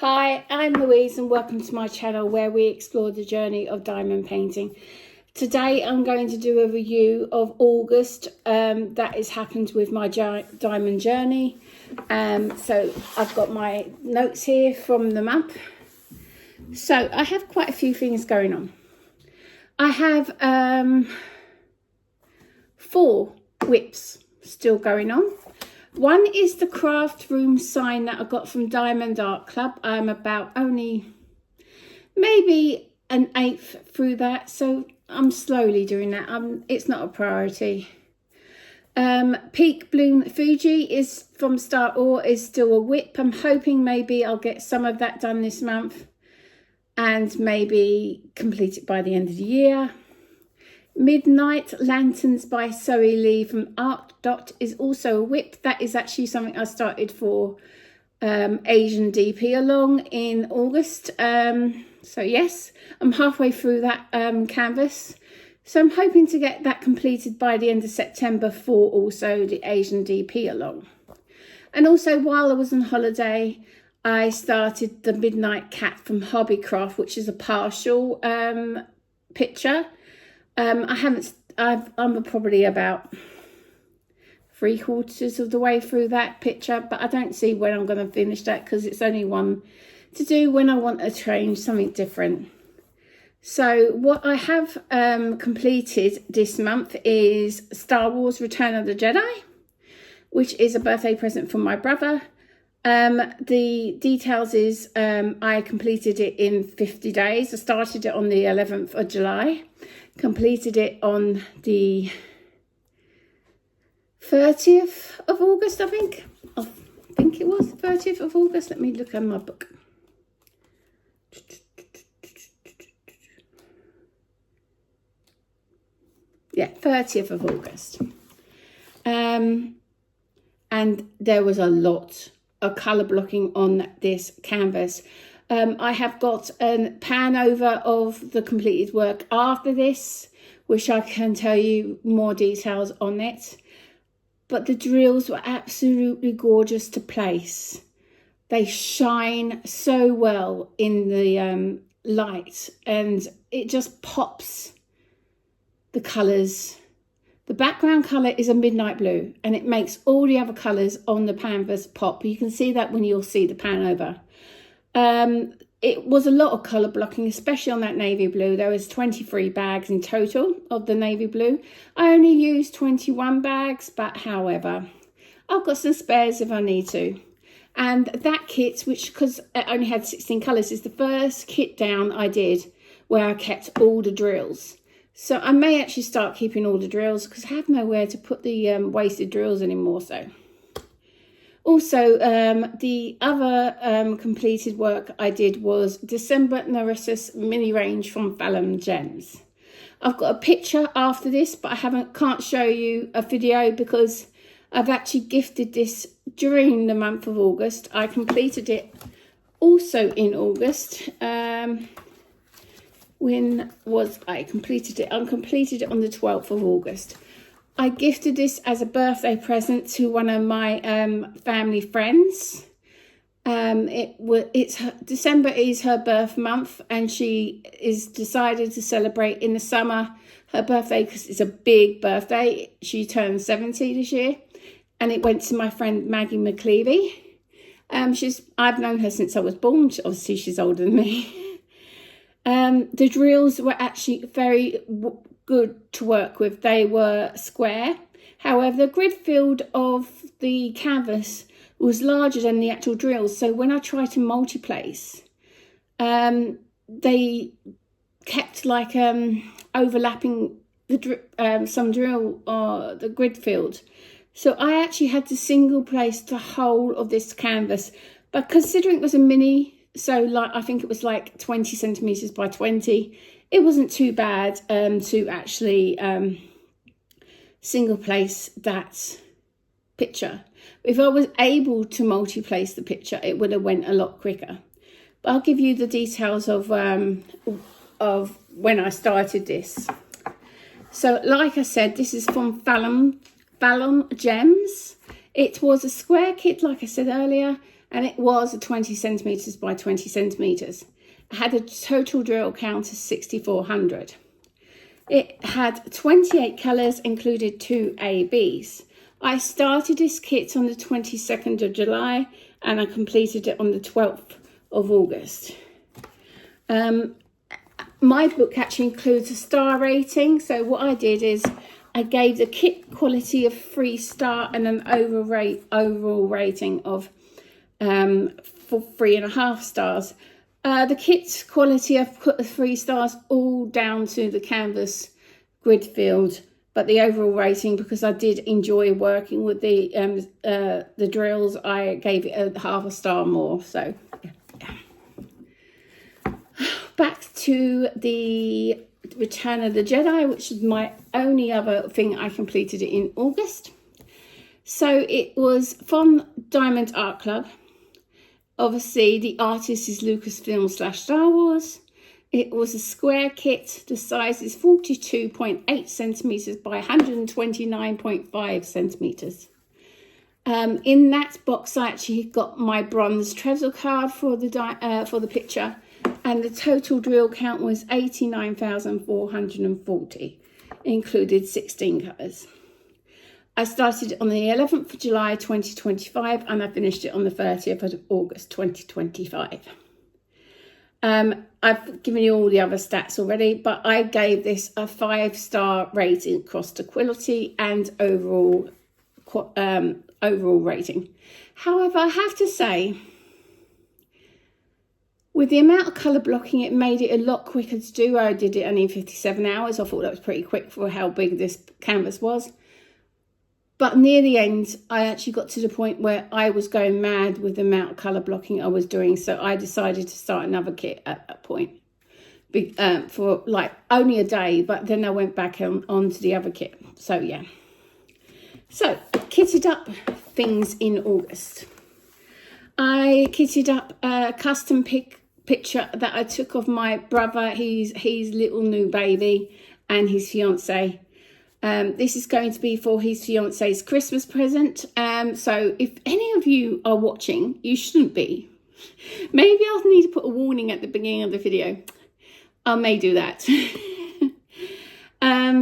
Hi, I'm Louise and welcome to my channel where we explore the journey of diamond painting. Today I'm going to do a review of August that has happened with my diamond journey. So I've got my notes here from the month. So I have quite a few things going on. I have 4 whips still going on. One is the craft room sign that I got from Diamond Art Club. I'm about only maybe an 1/8 through that, so I'm slowly doing that. It's not a priority. Peak Bloom Fuji is from Star Ore, is still a whip. I'm hoping maybe I'll get some of that done this month and maybe complete it by the end of the year. Midnight Lanterns by Zoe Lee from Art Dot is also a whip. That is actually something I started for Asian DP along in August. So yes, I'm halfway through that canvas. So I'm hoping to get that completed by the end of September for also the Asian DP along. And also while I was on holiday, I started the Midnight Cat from Hobbycraft, which is a partial picture. I'm probably about 3/4 of the way through that picture, but I don't see when I'm going to finish that because it's only one to do when I want to change something different. So what I have completed this month is Star Wars Return of the Jedi, which is a birthday present from my brother. The details is I completed it in 50 days. I started it on the 11th of July. Completed it on the 30th of August, I think it was 30th of August. Let me look at my book. Yeah, 30th of August. And there was a lot of colour blocking on this canvas. I have got a pan over of the completed work after this, which I can tell you more details on it. But the drills were absolutely gorgeous to place. They shine so well in the light and it just pops the colours. The background colour is a midnight blue and it makes all the other colours on the canvas pop. You can see that when you'll see the pan over. It was a lot of colour blocking, especially on that navy blue. There was 23 bags in total of the navy blue. I only used 21 bags, but however, I've got some spares if I need to. And that kit, which because it only had 16 colours, is the first kit down I did where I kept all the drills. So I may actually start keeping all the drills because I have nowhere to put the wasted drills anymore. So also the other completed work I did was December Narcissus mini range from Vellum Gems. I've got a picture after this, but I can't show you a video because I've actually gifted this during the month of August. I completed it also in August. When was I completed it? I completed it on the 12th of August. I gifted this as a birthday present to one of my family friends. December is her birth month and she is decided to celebrate in the summer her birthday because it's a big birthday. She turned 70 this year and it went to my friend Maggie McCleavey. I've known her since I was born. Obviously she's older than me. The drills were actually very good to work with. They were square. However, the grid field of the canvas was larger than the actual drills. So when I tried to multi-place, they kept like overlapping some drill or the grid field. So I actually had to single place the whole of this canvas. But considering it was a mini, so like I think it was like 20 centimeters by 20. It wasn't too bad to actually single place that picture. If I was able to multi-place the picture, it would have went a lot quicker. But I'll give you the details of when I started this. So like I said, this is from Vellum Gems. It was a square kit, like I said earlier, and it was a 20 centimetres by 20 centimetres. It had a total drill count of 6,400. It had 28 colours, included 2 ABs. I started this kit on the 22nd of July and I completed it on the 12th of August. My book actually includes a star rating. So what I did is I gave the kit quality of 3-star and an overall rating of 3.5 stars. The kit quality, I've put the 3 stars all down to the canvas grid field, but the overall rating, because I did enjoy working with the drills, I gave it a 0.5 star more. So yeah. Back to the Return of the Jedi, which is my only other thing I completed in August. So it was from Diamond Art Club. Obviously, the artist is Lucasfilm/Star Wars. It was a square kit. The size is 42.8 centimetres by 129.5 centimetres. In that box, I actually got my bronze Trezor card for the picture, and the total drill count was 89,440. Included 16 colours. I started on the 11th of July 2025 and I finished it on the 30th of August 2025. I've given you all the other stats already, but I gave this a 5-star rating across the quality and overall rating. However, I have to say, with the amount of colour blocking, it made it a lot quicker to do. I did it only in 57 hours. I thought that was pretty quick for how big this canvas was. But near the end, I actually got to the point where I was going mad with the amount of colour blocking I was doing. So I decided to start another kit at that point for like only a day. But then I went back on to the other kit. So yeah. So kitted up things in August. I kitted up a custom picture that I took of my brother, his little new baby and his fiance. This is going to be for his fiance's Christmas present. So if any of you are watching, you shouldn't be. Maybe I'll need to put a warning at the beginning of the video. I may do that.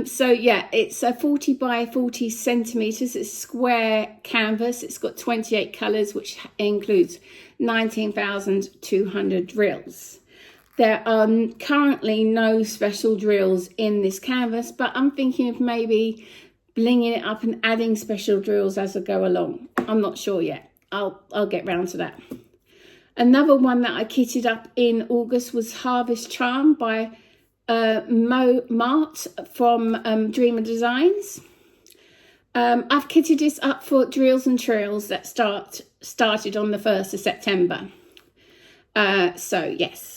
So yeah, it's a 40 by 40 centimetres. It's square canvas. It's got 28 colours, which includes 19,200 drills. There are currently no special drills in this canvas, but I'm thinking of maybe blinging it up and adding special drills as I go along. I'm not sure yet. I'll get round to that. Another one that I kitted up in August was Harvest Charm by Mo Mart from Dreamer Designs. I've kitted this up for drills and trails that started on the 1st of September. So yes,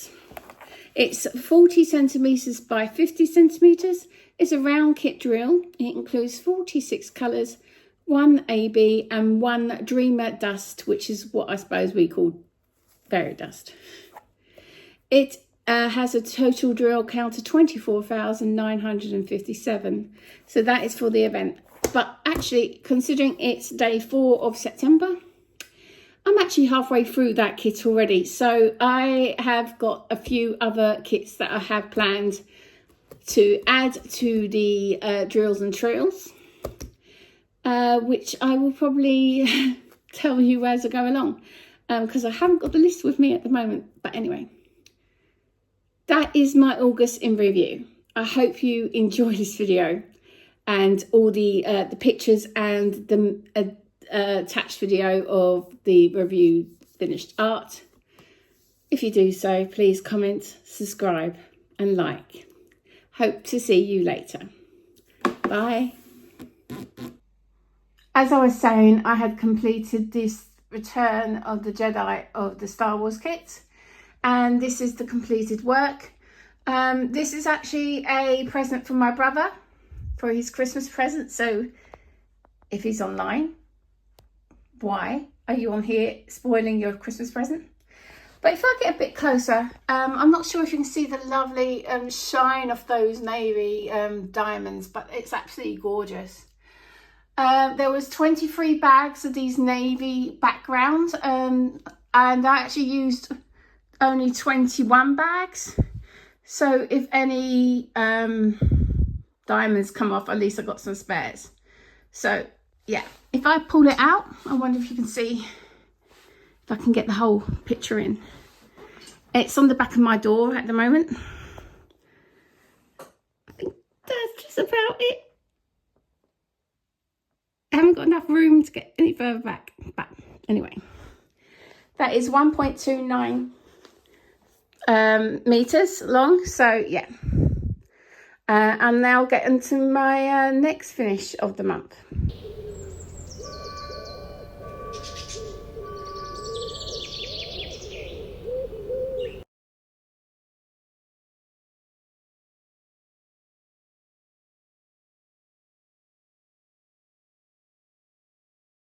it's 40 centimetres by 50 centimetres. It's a round kit drill. It includes 46 colours, 1 AB and 1 Dreamer Dust, which is what I suppose we call fairy dust. It has a total drill count of 24,957. So that is for the event. But actually, considering it's day 4 of September, I'm actually halfway through that kit already. So I have got a few other kits that I have planned to add to the drills and trails, which I will probably tell you as I go along, because I haven't got the list with me at the moment. But anyway, that is my August in review. I hope you enjoy this video and all the pictures and the attached video of the review finished art. If you do so, please comment, subscribe and like. Hope to see you later. Bye. As I was saying, I had completed this Return of the Jedi of the Star Wars kit, and this is the completed work. This is actually a present from my brother for his Christmas present. So if he's online, why are you on here spoiling your Christmas present? But if I get a bit closer, I'm not sure if you can see the lovely shine of those navy diamonds, but it's absolutely gorgeous. There was 23 bags of these navy backgrounds. and I actually used only 21 bags. So if any diamonds come off, at least I got some spares. So yeah, if I pull it out, I wonder if you can see, if I can get the whole picture in. It's on the back of my door at the moment. I think that's just about it. I haven't got enough room to get any further back, but anyway, that is 1.29 meters long. So yeah, I'm now getting to my next finish of the month.